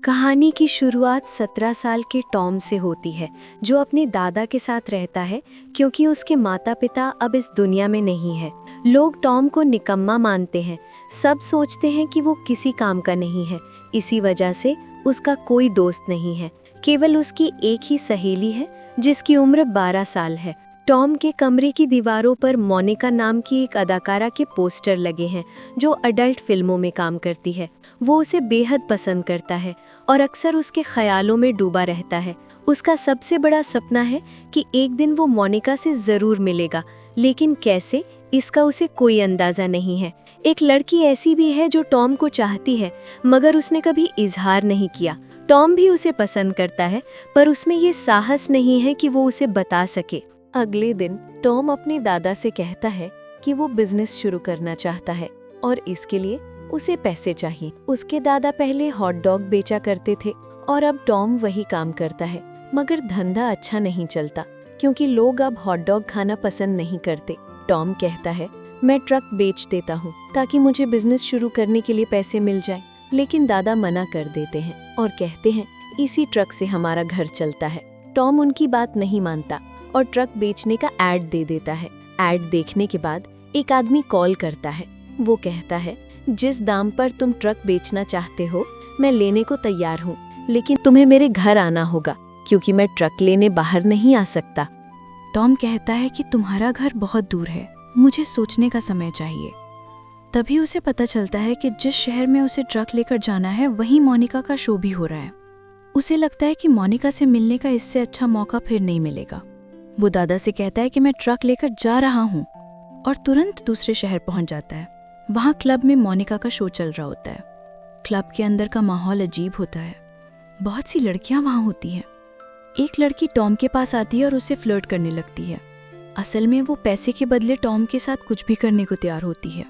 कहानी की शुरुआत 17 साल के टॉम से होती है, जो अपने दादा के साथ रहता है क्योंकि उसके माता पिता अब इस दुनिया में नहीं है। लोग टॉम को निकम्मा मानते हैं। सब सोचते हैं कि वो किसी काम का नहीं है। इसी वजह से उसका कोई दोस्त नहीं है, केवल उसकी एक ही सहेली है जिसकी उम्र 12 साल है। टॉम के कमरे की दीवारों पर मोनिका नाम की एक अदाकारा के पोस्टर लगे हैं जो अडल्ट फिल्मों में काम करती है। वो उसे बेहद पसंद करता है और अक्सर उसके ख्यालों में डूबा रहता है। उसका सबसे बड़ा सपना है कि एक दिन वो मोनिका से ज़रूर मिलेगा, लेकिन कैसे, इसका उसे कोई अंदाज़ा नहीं है। एक लड़की ऐसी भी है जो टॉम को चाहती है, मगर उसने कभी इजहार नहीं किया। टॉम भी उसे पसंद करता है, पर उसमें ये साहस नहीं है कि वो उसे बता सके। अगले दिन टॉम अपने दादा से कहता है कि वो बिजनेस शुरू करना चाहता है और इसके लिए उसे पैसे चाहिए। उसके दादा पहले हॉट डॉग बेचा करते थे और अब टॉम वही काम करता है, मगर धंधा अच्छा नहीं चलता क्योंकि लोग अब हॉट डॉग खाना पसंद नहीं करते। टॉम कहता है, मैं ट्रक बेच देता हूँ ताकि मुझे बिजनेस शुरू करने के लिए पैसे मिल जाए, लेकिन दादा मना कर देते हैं और कहते हैं इसी ट्रक से हमारा घर चलता है। टॉम उनकी बात नहीं मानता और ट्रक बेचने का ऐड दे देता है। ऐड देखने के बाद एक आदमी कॉल करता है। वो कहता है, जिस दाम पर तुम ट्रक बेचना चाहते हो मैं लेने को तैयार हूँ, लेकिन तुम्हें मेरे घर आना होगा क्योंकि मैं ट्रक लेने बाहर नहीं आ सकता। टॉम कहता है कि तुम्हारा घर बहुत दूर है, मुझे सोचने का समय चाहिए। तभी उसे पता चलता है कि जिस शहर में उसे ट्रक लेकर जाना है वहीं मोनिका का शो भी हो रहा है। उसे लगता है कि मोनिका से मिलने का इससे अच्छा मौका फिर नहीं मिलेगा। वो दादा से कहता है कि मैं ट्रक लेकर जा रहा हूँ और तुरंत दूसरे शहर पहुंच जाता है। वहाँ क्लब में मोनिका का शो चल रहा होता है। क्लब के अंदर का माहौल अजीब होता है। बहुत सी लड़कियां वहाँ होती हैं। एक लड़की टॉम के पास आती है और उसे फ्लर्ट करने लगती है। असल में वो पैसे के बदले टॉम के साथ कुछ भी करने को तैयार होती है,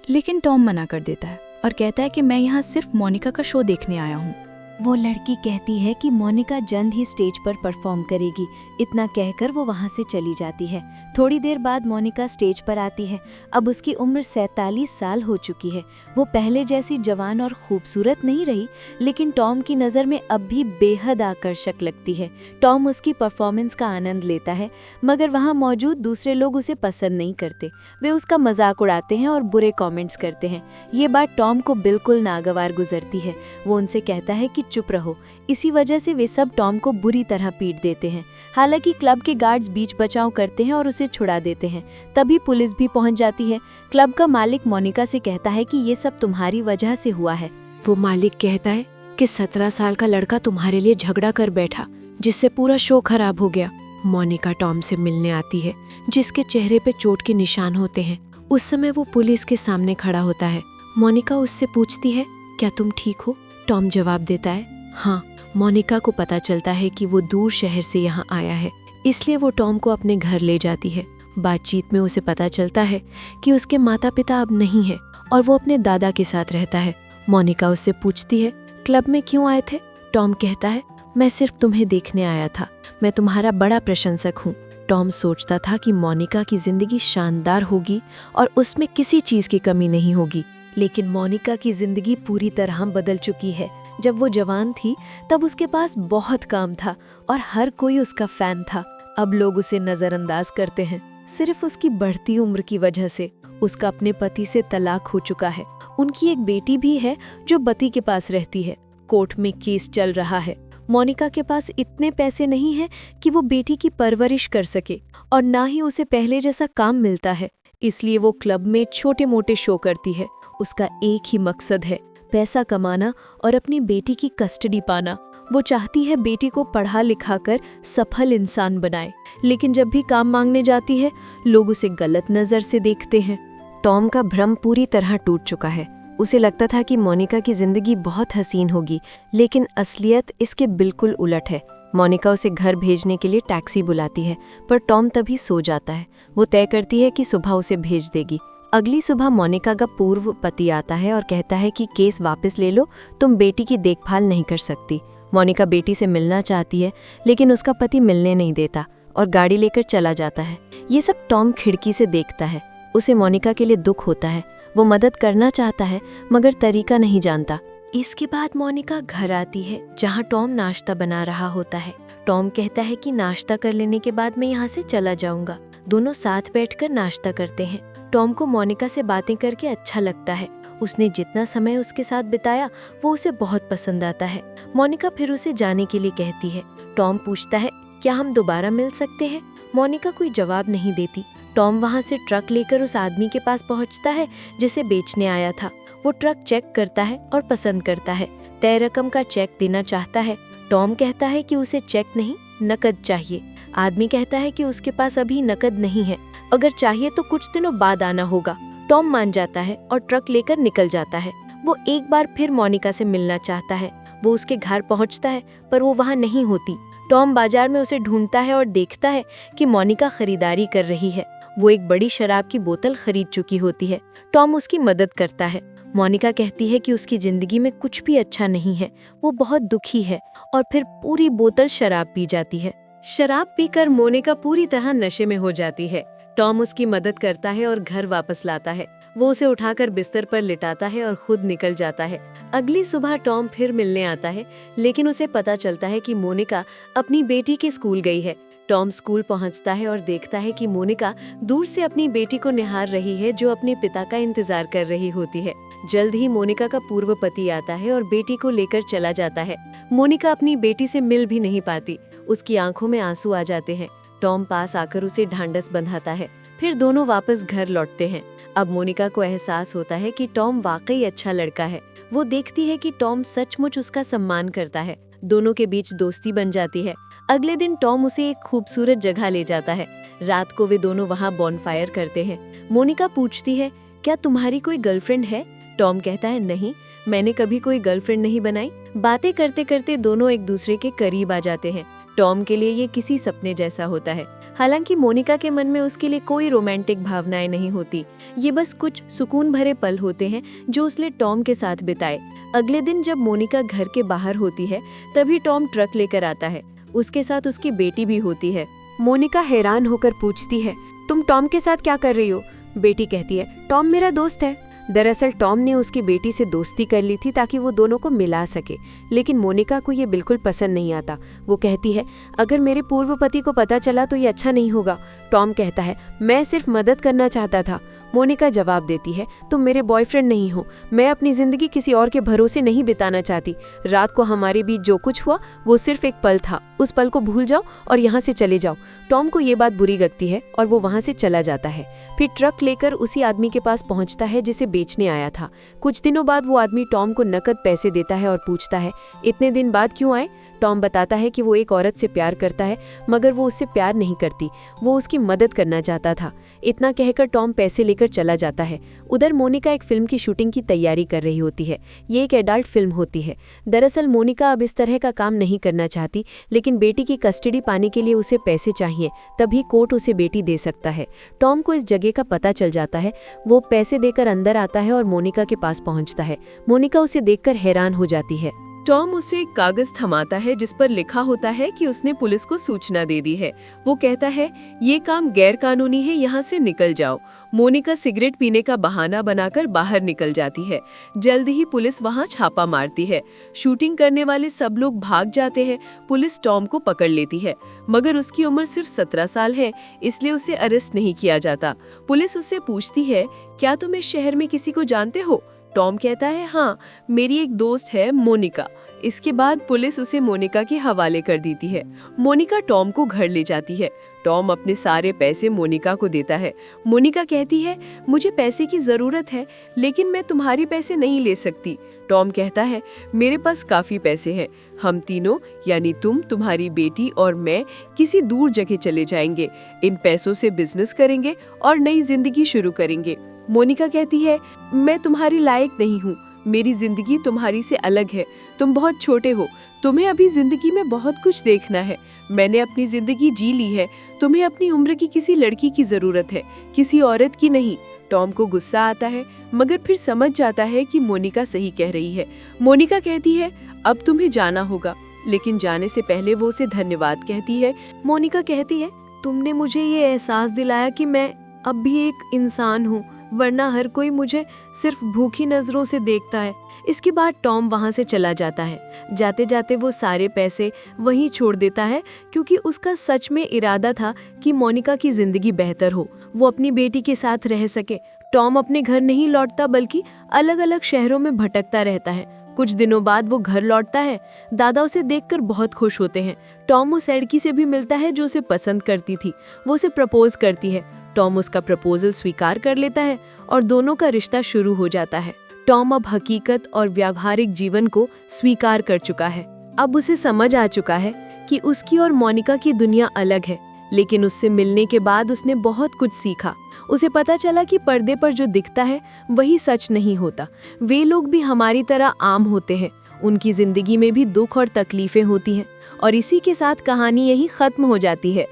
लेकिन टॉम मना कर देता है और कहता है कि मैं यहाँ सिर्फ मोनिका का शो देखने आया हूँ। वो लड़की कहती है कि मोनिका जल्द ही स्टेज पर परफॉर्म करेगी। इतना कहकर वो वहाँ से चली जाती है। थोड़ी देर बाद मोनिका स्टेज पर आती है। अब उसकी उम्र 47 साल हो चुकी है। वो पहले जैसी जवान और खूबसूरत नहीं रही, लेकिन टॉम की नज़र में अब भी बेहद आकर्षक लगती है। टॉम उसकी परफॉर्मेंस का आनंद लेता है, मगर वहाँ मौजूद दूसरे लोग उसे पसंद नहीं करते। वे उसका मजाक उड़ाते हैं और बुरे कॉमेंट्स करते हैं। ये बात टॉम को बिल्कुल नागवार गुजरती है। वो उनसे कहता है कि चुप रहो। इसी वजह से वे सब टॉम को बुरी तरह पीट देते हैं। हालांकि क्लब के गार्ड्स बीच बचाव करते हैं और उसे छुड़ा देते हैं। तभी पुलिस भी पहुंच जाती है। क्लब का मालिक मोनिका से कहता है कि ये सब तुम्हारी वजह से हुआ है। वो मालिक कहता है कि 17 साल का लड़का तुम्हारे लिए झगड़ा कर बैठा, जिससे पूरा शो खराब हो गया। मोनिका टॉम से मिलने आती है, जिसके चेहरे पे चोट के निशान होते हैं। उस समय वो पुलिस के सामने खड़ा होता है। मोनिका उससे पूछती है, क्या तुम ठीक हो? टॉम जवाब देता है, हाँ। मोनिका को पता चलता है कि वो दूर शहर से यहाँ आया है, इसलिए वो टॉम को अपने घर ले जाती है। बातचीत में उसे पता चलता है कि उसके माता पिता अब नहीं है और वो अपने दादा के साथ रहता है। मोनिका उससे पूछती है, क्लब में क्यों आए थे? टॉम कहता है, मैं सिर्फ तुम्हें देखने आया था, मैं तुम्हारा बड़ा प्रशंसक हूँ। टॉम सोचता था कि मोनिका की जिंदगी शानदार होगी और उसमें किसी चीज़ की कमी नहीं होगी, लेकिन मोनिका की जिंदगी पूरी तरह बदल चुकी है। जब वो जवान थी तब उसके पास बहुत काम था और हर कोई उसका फैन था। अब लोग उसे नज़रअंदाज करते हैं सिर्फ उसकी बढ़ती उम्र की वजह से। उसका अपने पति से तलाक हो चुका है। उनकी एक बेटी भी है जो पति के पास रहती है। कोर्ट में केस चल रहा है। मोनिका के पास इतने पैसे नहीं हैं कि वो बेटी की परवरिश कर सके और ना ही उसे पहले जैसा काम मिलता है, इसलिए वो क्लब में छोटे मोटे शो करती है। उसका एक ही मकसद है, पैसा कमाना और अपनी बेटी की कस्टडी पाना। वो चाहती है बेटी को पढ़ा लिखा कर सफल इंसान बनाए, लेकिन जब भी काम मांगने जाती है लोग उसे गलत नज़र से देखते हैं। टॉम का भ्रम पूरी तरह टूट चुका है। उसे लगता था कि मोनिका की जिंदगी बहुत हसीन होगी, लेकिन असलियत इसके बिल्कुल उलट है। मोनिका उसे घर भेजने के लिए टैक्सी बुलाती है, पर टॉम तभी सो जाता है। वो तय करती है कि सुबह उसे भेज देगी। अगली सुबह मोनिका का पूर्व पति आता है और कहता है कि केस वापस ले लो, तुम बेटी की देखभाल नहीं कर सकती। मोनिका बेटी से मिलना चाहती है, लेकिन उसका पति मिलने नहीं देता और गाड़ी लेकर चला जाता है। ये सब टॉम खिड़की से देखता है। उसे मोनिका के लिए दुख होता है। वो मदद करना चाहता है, मगर तरीका नहीं जानता। इसके बाद मोनिका घर आती है जहाँ टॉम नाश्ता बना रहा होता है। टॉम कहता है कि नाश्ता कर लेने के बाद मैं यहाँ से चला जाऊंगा। दोनों साथ बैठकर नाश्ता करते हैं। टॉम को मोनिका से बातें करके अच्छा लगता है। उसने जितना समय उसके साथ बिताया वो उसे बहुत पसंद आता है। मोनिका फिर उसे जाने के लिए कहती है। टॉम पूछता है, क्या हम दोबारा मिल सकते हैं? मोनिका कोई जवाब नहीं देती। टॉम वहाँ से ट्रक लेकर उस आदमी के पास पहुँचता है जिसे बेचने आया था। वो ट्रक चेक करता है और पसंद करता है। तय रकम का चेक देना चाहता है। टॉम कहता है कि उसे चेक नहीं, नकद चाहिए। आदमी कहता है कि उसके पास अभी नकद नहीं है, अगर चाहिए तो कुछ दिनों बाद आना होगा। टॉम मान जाता है और ट्रक लेकर निकल जाता है। वो एक बार फिर मोनिका से मिलना चाहता है। वो उसके घर पहुंचता है पर वो वहां नहीं होती। टॉम बाजार में उसे ढूंढता है और देखता है कि मोनिका खरीदारी कर रही है। वो एक बड़ी शराब की बोतल खरीद चुकी होती है। टॉम उसकी मदद करता है। मोनिका कहती है कि उसकी जिंदगी में कुछ भी अच्छा नहीं है, वो बहुत दुखी है, और फिर पूरी बोतल शराब पी जाती है। शराब पीकर मोनिका पूरी तरह नशे में हो जाती है। टॉम उसकी मदद करता है और घर वापस लाता है। वो उसे उठाकर बिस्तर पर लिटाता है और खुद निकल जाता है। अगली सुबह टॉम फिर मिलने आता है, लेकिन उसे पता चलता है कि मोनिका अपनी बेटी के स्कूल गई है। टॉम स्कूल पहुंचता है और देखता है कि मोनिका दूर से अपनी बेटी को निहार रही है, जो अपने पिता का इंतजार कर रही होती है। जल्द ही मोनिका का पूर्व पति आता है और बेटी को लेकर चला जाता है। मोनिका अपनी बेटी से मिल भी नहीं पाती। उसकी आंखों में आंसू आ जाते हैं। टॉम पास आकर उसे ढांढस बंधाता है। फिर दोनों वापस घर लौटते हैं। अब मोनिका को एहसास होता है कि टॉम वाकई अच्छा लड़का है। वो देखती है कि टॉम सचमुच उसका सम्मान करता है। दोनों के बीच दोस्ती बन जाती है। अगले दिन टॉम उसे एक खूबसूरत जगह ले जाता है। रात को वे दोनों वहाँ बॉनफायर करते हैं। मोनिका पूछती है, क्या तुम्हारी कोई गर्लफ्रेंड है? टॉम कहता है, नहीं, मैंने कभी कोई गर्लफ्रेंड नहीं बनाई। बातें करते करते दोनों एक दूसरे के करीब आ जाते हैं। टॉम के लिए ये किसी सपने जैसा होता है। हालांकि मोनिका के मन में उसके लिए कोई रोमांटिक भावनाएं नहीं होती। ये बस कुछ सुकून भरे पल होते हैं जो उसने टॉम के साथ बिताए। अगले दिन जब मोनिका घर के बाहर होती है, तभी टॉम ट्रक लेकर आता है। उसके साथ उसकी बेटी भी होती है। मोनिका हैरान होकर पूछती है, तुम टॉम के साथ क्या कर रही हो? बेटी कहती है, टॉम मेरा दोस्त है। दरअसल टॉम ने उसकी बेटी से दोस्ती कर ली थी ताकि वो दोनों को मिला सके, लेकिन मोनिका को ये बिल्कुल पसंद नहीं आता। वो कहती है, अगर मेरे पूर्व पति को पता चला तो ये अच्छा नहीं होगा। टॉम कहता है, मैं सिर्फ मदद करना चाहता था। मोनिका जवाब देती है, तुम मेरे बॉयफ्रेंड नहीं हो। मैं अपनी जिंदगी किसी और के भरोसे नहीं बिताना चाहती। रात को हमारे बीच जो कुछ हुआ वो सिर्फ एक पल था। उस पल को भूल जाओ और यहाँ से चले जाओ। टॉम को ये बात बुरी लगती है और वो वहाँ से चला जाता है। फिर ट्रक लेकर उसी आदमी के पास पहुँचता है जिसे बेचने आया था। कुछ दिनों बाद वो आदमी टॉम को नकद पैसे देता है और पूछता है, इतने दिन बाद क्यों आए? टॉम बताता है कि वो एक औरत से प्यार करता है, मगर वो उससे प्यार नहीं करती, वो उसकी मदद करना चाहता था। इतना कहकर टॉम पैसे लेकर चला जाता है। उधर मोनिका एक फिल्म की शूटिंग की तैयारी कर रही होती है। ये एक एडल्ट फिल्म होती है। दरअसल मोनिका अब इस तरह का काम नहीं करना चाहती, लेकिन बेटी की कस्टडी पाने के लिए उसे पैसे चाहिए, तभी कोर्ट उसे बेटी दे सकता है। टॉम को इस जगह का पता चल जाता है। वो पैसे देकर अंदर आता है और मोनिका के पास पहुंचता है। मोनिका उसे देखकर हैरान हो जाती है। टॉम उसे एक कागज थमाता है जिस पर लिखा होता है कि उसने पुलिस को सूचना दे दी है। वो कहता है, ये काम गैर कानूनी है, यहाँ से निकल जाओ। मोनिका सिगरेट पीने का बहाना बनाकर बाहर निकल जाती है। जल्द ही पुलिस वहाँ छापा मारती है। शूटिंग करने वाले सब लोग भाग जाते हैं। पुलिस टॉम को पकड़ लेती है, मगर उसकी उम्र सिर्फ 17 साल है, इसलिए उसे अरेस्ट नहीं किया जाता। पुलिस उससे पूछती है, क्या तुम इस शहर में किसी को जानते हो? टॉम कहता है, हाँ, मेरी एक दोस्त है मोनिका। इसके बाद पुलिस उसे मोनिका के हवाले कर देती है। मोनिका टॉम को घर ले जाती है। टॉम अपने सारे पैसे मोनिका को देता है। मोनिका कहती है, मुझे पैसे की जरूरत है, लेकिन मैं तुम्हारी पैसे नहीं ले सकती। टॉम कहता है, मेरे पास काफी पैसे हैं। हम तीनों यानी तुम, तुम्हारी बेटी और मैं किसी दूर जगह चले जाएंगे। इन पैसों से बिजनेस करेंगे और नई जिंदगी शुरू करेंगे। मोनिका कहती है, मैं तुम्हारी लायक नहीं हूँ। मेरी जिंदगी तुम्हारी से अलग है। तुम बहुत छोटे हो। तुम्हें अभी जिंदगी में बहुत कुछ देखना है। मैंने अपनी जिंदगी जी ली है। तुम्हें अपनी उम्र की किसी लड़की की जरूरत है, किसी औरत की नहीं। टॉम को गुस्सा आता है, मगर फिर समझ जाता है कि मोनिका सही कह रही है। मोनिका कहती है, अब तुम्हें जाना होगा, लेकिन जाने से पहले वो उसे धन्यवाद कहती है। मोनिका कहती है, तुमने मुझे ये एहसास दिलाया कि मैं अब भी एक इंसान हूँ, वरना हर कोई मुझे सिर्फ भूखी नज़रों से देखता है। इसके बाद टॉम वहाँ से चला जाता है। जाते जाते वो सारे पैसे वहीं छोड़ देता है, क्योंकि उसका सच में इरादा था कि मोनिका की ज़िंदगी बेहतर हो, वो अपनी बेटी के साथ रह सके। टॉम अपने घर नहीं लौटता, बल्कि अलग अलग शहरों में भटकता रहता है। कुछ दिनों बाद वो घर लौटता है। दादा उसे देखकर बहुत खुश होते हैं। टॉम उस लड़की से भी मिलता है जो उसे पसंद करती थी। वो उसे प्रपोज करती है। टॉम उसका प्रपोजल स्वीकार कर लेता है और दोनों का रिश्ता शुरू हो जाता है। टॉम अब हकीकत और व्यावहारिक जीवन को स्वीकार कर चुका है। अब उसे समझ आ चुका है कि उसकी और मोनिका की दुनिया अलग है, लेकिन उससे मिलने के बाद उसने बहुत कुछ सीखा। उसे पता चला कि पर्दे पर जो दिखता है वही सच नहीं होता। वे लोग भी हमारी तरह आम होते हैं, उनकी जिंदगी में भी दुख और तकलीफें होती हैं। और इसी के साथ कहानी यही खत्म हो जाती है।